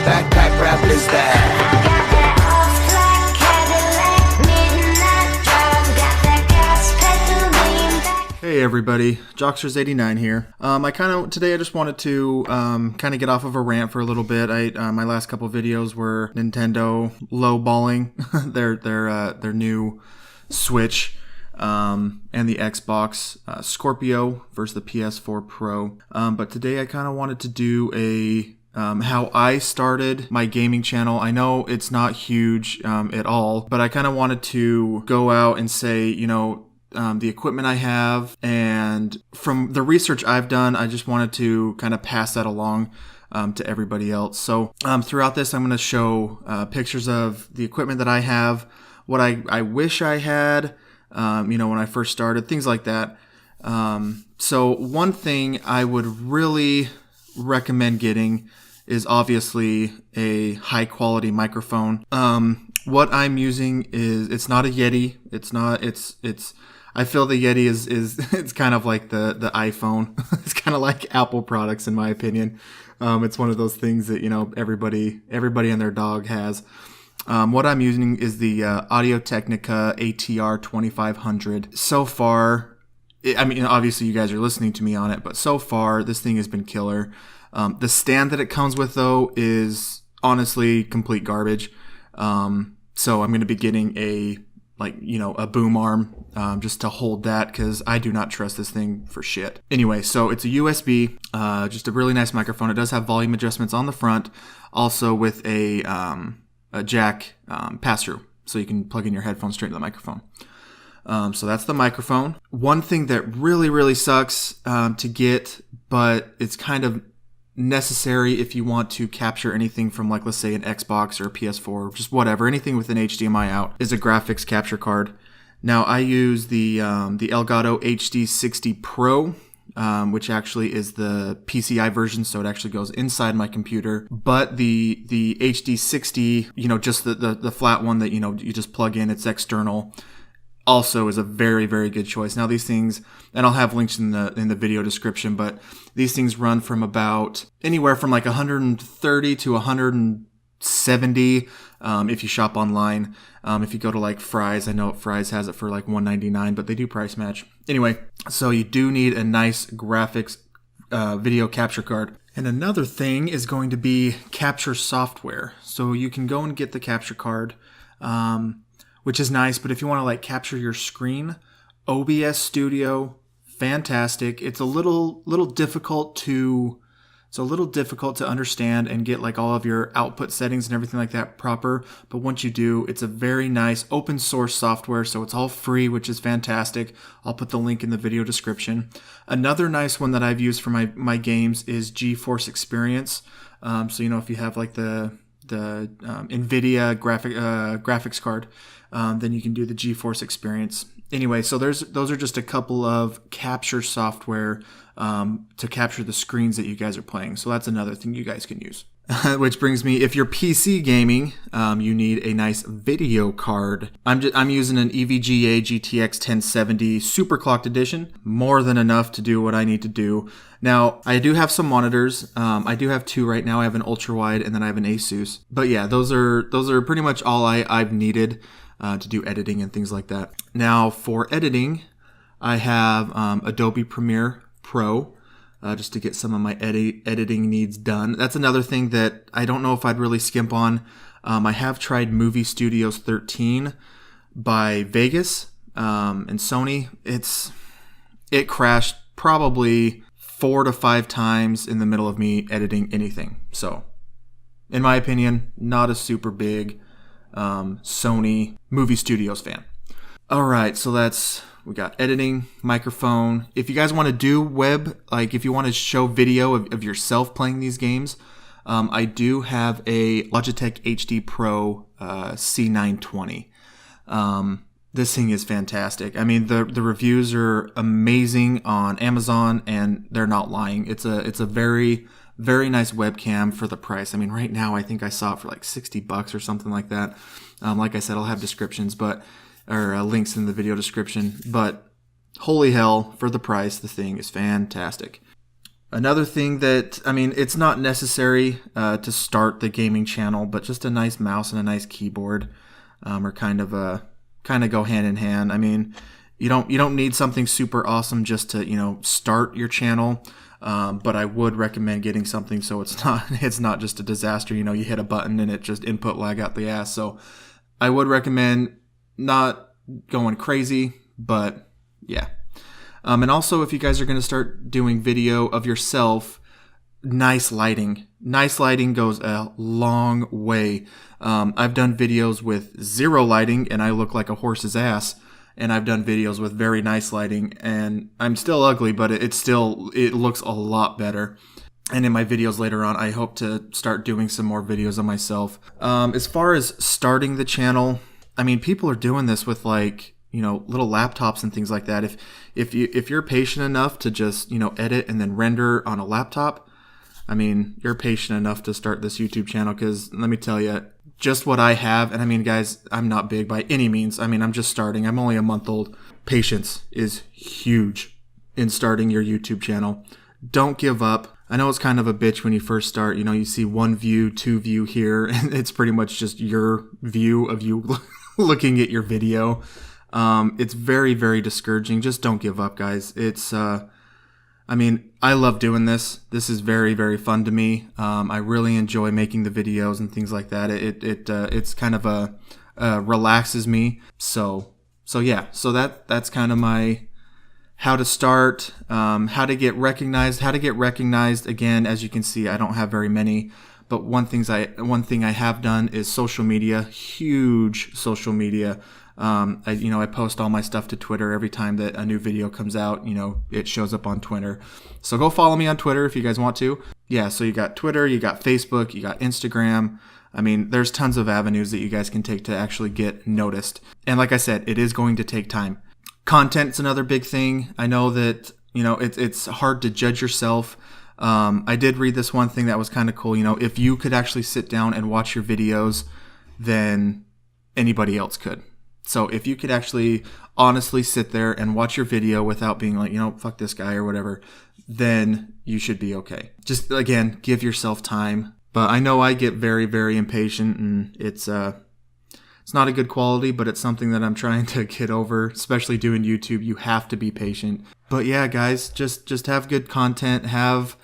backpack rap is that? Hey everybody, Jocksters89 here. Today I just wanted to kind of get off of a rant for a little bit. My last couple videos were Nintendo lowballing their new Switch and the Xbox Scorpio versus the PS4 Pro. But today I kind of wanted to do a how I started my gaming channel. I know it's not huge at all, but I kind of wanted to go out and say, the equipment I have, and from the research I've done, I just wanted to kind of pass that along to everybody else. So throughout this, I'm going to show pictures of the equipment that I have, what I wish I had, when I first started, things like that. So one thing I would really recommend getting is obviously a high quality microphone. What I'm using it's not a Yeti. I feel the Yeti is it's kind of like the iPhone. It's kind of like Apple products in my opinion. It's one of those things that, everybody and their dog has. What I'm using is the Audio-Technica ATR 2500. So far, obviously you guys are listening to me on it, but so far this thing has been killer. The stand that it comes with though is honestly complete garbage. So I'm going to be getting a boom arm, just to hold that, because I do not trust this thing for shit. Anyway, so it's a USB, just a really nice microphone. It does have volume adjustments on the front, also with a jack pass-through, so you can plug in your headphones straight to the microphone. So that's the microphone. One thing that really, really sucks to get, but it's kind of necessary if you want to capture anything from, like, let's say an Xbox or a PS4, just whatever, anything with an HDMI out, is a graphics capture card. Now I use the Elgato HD60 Pro, which actually is the PCI version, so it actually goes inside my computer. But the HD60, just the flat one that you just plug in, it's external, also is a very, very good choice. Now these things, and I'll have links in the video description, but these things run from about anywhere from like 130 to 170 if you shop online. If you go to like Fry's, I know Fry's has it for like $199, but they do price match. Anyway, so you do need a nice graphics video capture card. And another thing is going to be capture software. So you can go and get the capture card, which is nice, but if you want to like capture your screen, OBS Studio, fantastic. It's a little difficult to understand and get like all of your output settings and everything like that proper, but once you do, it's a very nice open source software, so it's all free, which is fantastic. I'll put the link in the video description. Another nice one that I've used for my games is GeForce Experience. So if you have like the NVIDIA graphics card, then you can do the GeForce Experience. Anyway, so those are just a couple of capture software to capture the screens that you guys are playing. So that's another thing you guys can use. Which brings me, if you're PC gaming, you need a nice video card. I'm using an EVGA GTX 1070 Super Clocked Edition. More than enough to do what I need to do. Now, I do have some monitors. I do have two right now. I have an ultra wide and then I have an Asus. But yeah, those are pretty much all I've needed to do editing and things like that. Now, for editing, I have Adobe Premiere Pro, just to get some of my editing needs done. That's another thing that I don't know if I'd really skimp on. I have tried Movie Studios 13 by Vegas and Sony. It crashed probably 4 to 5 times in the middle of me editing anything. So, in my opinion, not a super big Sony Movie Studios fan. All right, so we got editing, microphone. If you guys want to do web, like if you want to show video of yourself playing these games, I do have a Logitech HD Pro C920. This thing is fantastic. I mean, the reviews are amazing on Amazon, and they're not lying. It's a very, very nice webcam for the price. I mean, right now I think I saw it for like $60 or something like that. Like I said, I'll have descriptions, or links in the video description. But holy hell, for the price, the thing is fantastic. Another thing that, I mean, it's not necessary to start the gaming channel, but just a nice mouse and a nice keyboard are kind of go hand in hand. I mean, you don't need something super awesome just to start your channel, but I would recommend getting something so it's not just a disaster. You hit a button and it just input lag out the ass. So I would recommend not going crazy, but yeah. And also, if you guys are going to start doing video of yourself, nice lighting. Nice lighting goes a long way. I've done videos with zero lighting and I look like a horse's ass. And I've done videos with very nice lighting and I'm still ugly, but it looks a lot better. And in my videos later on, I hope to start doing some more videos of myself. As far as starting the channel, I mean, people are doing this with little laptops and things like that. If you're patient enough to just edit and then render on a laptop, I mean, you're patient enough to start this YouTube channel, because let me tell you, just what I have, and I mean, guys, I'm not big by any means. I mean, I'm just starting. I'm only a month old. Patience is huge in starting your YouTube channel. Don't give up. I know it's kind of a bitch when you first start. You see 1 view, 2 view here, and it's pretty much just your view of you looking at your video. It's very, very discouraging. Just don't give up, guys. It's, I mean, I love doing this. This is very, very fun to me. I really enjoy making the videos and things like that. It's kind of relaxes me. So yeah, so that's kind of my how to start, how to get recognized. Again, as you can see, I don't have very many, but one thing I have done is social media, huge social media. I post all my stuff to Twitter every time that a new video comes out. It shows up on Twitter. So go follow me on Twitter if you guys want to. Yeah, so you got Twitter, you got Facebook, you got Instagram. I mean, there's tons of avenues that you guys can take to actually get noticed. And like I said, it is going to take time. Content's another big thing. I know that, it's hard to judge yourself. I did read this one thing that was kind of cool. If you could actually sit down and watch your videos, then anybody else could. So if you could actually honestly sit there and watch your video without being like, fuck this guy or whatever, then you should be okay. Just, again, give yourself time. But I know I get very, very impatient, and it's not a good quality, but it's something that I'm trying to get over, especially doing YouTube. You have to be patient. But yeah, guys, just have good content, have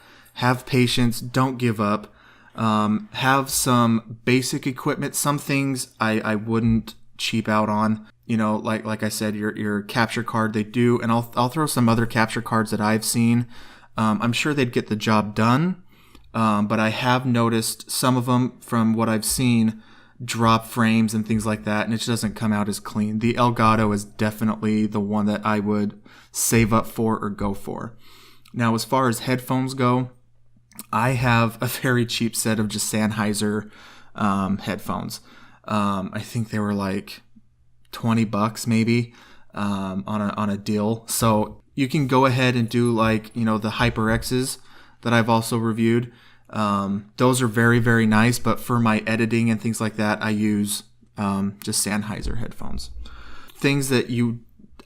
patience, don't give up. Have some basic equipment. Some things I wouldn't cheap out on. Like I said, your capture card, they do, and I'll throw some other capture cards that I've seen. I'm sure they'd get the job done, but I have noticed some of them, from what I've seen, drop frames and things like that, and it just doesn't come out as clean. The Elgato is definitely the one that I would save up for or go for. Now, as far as headphones go, I have a very cheap set of just Sennheiser headphones. I think they were like $20 maybe on a deal. So you can go ahead and do the HyperXs that I've also reviewed. Those are very, very nice, but for my editing and things like that, I use just Sennheiser headphones. Things that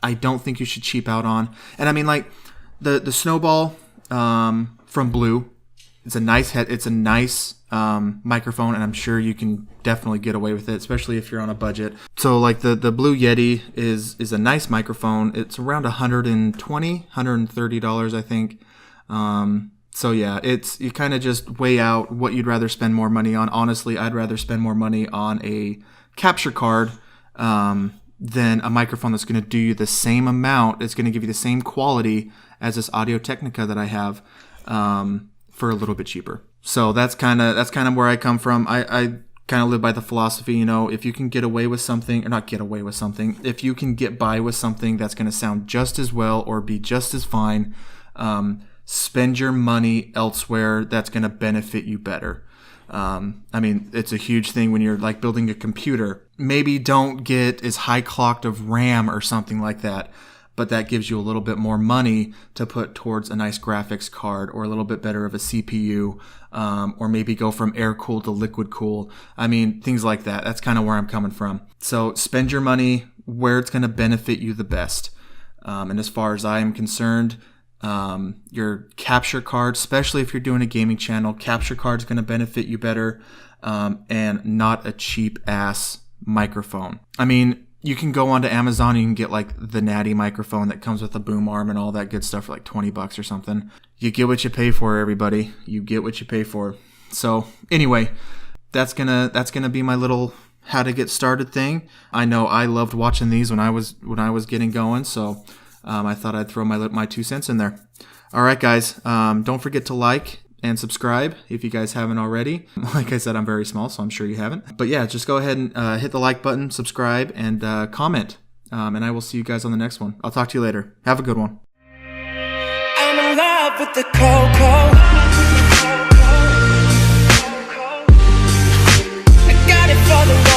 I don't think you should cheap out on. And I mean, like the Snowball from Blue. It's a nice microphone, and I'm sure you can definitely get away with it, especially if you're on a budget. So like the Blue Yeti is a nice microphone. It's around $130, I think. So yeah, you kind of just weigh out what you'd rather spend more money on. Honestly, I'd rather spend more money on a capture card than a microphone that's going to do you the same amount. It's going to give you the same quality as this Audio-Technica that I have, for a little bit cheaper. So that's kind of where I come from. I kind of live by the philosophy, if you can get away with something, or not get away with something, if you can get by with something that's going to sound just as well or be just as fine, spend your money elsewhere that's going to benefit you better. I mean, it's a huge thing when you're like building a computer. Maybe don't get as high clocked of RAM or something like that, but that gives you a little bit more money to put towards a nice graphics card, or a little bit better of a CPU, or maybe go from air cooled to liquid cooled. I mean, things like that. That's kind of where I'm coming from. So spend your money where it's going to benefit you the best. And as far as I am concerned, your capture card, especially if you're doing a gaming channel. Capture card's going to benefit you better, and not a cheap ass microphone. I mean, you can go onto Amazon and you can get like the Natty microphone that comes with a boom arm and all that good stuff for like $20 or something. You get what you pay for, everybody. You get what you pay for. So anyway, that's gonna be my little how to get started thing. I know I loved watching these when I was getting going, so I thought I'd throw my 2 cents in there. All right, guys, don't forget to like and subscribe if you guys haven't already. Like I said, I'm very small, so I'm sure you haven't. But yeah, just go ahead and hit the like button, subscribe, and comment. And I will see you guys on the next one. I'll talk to you later. Have a good one. I'm in love with the cocoa. I got it for the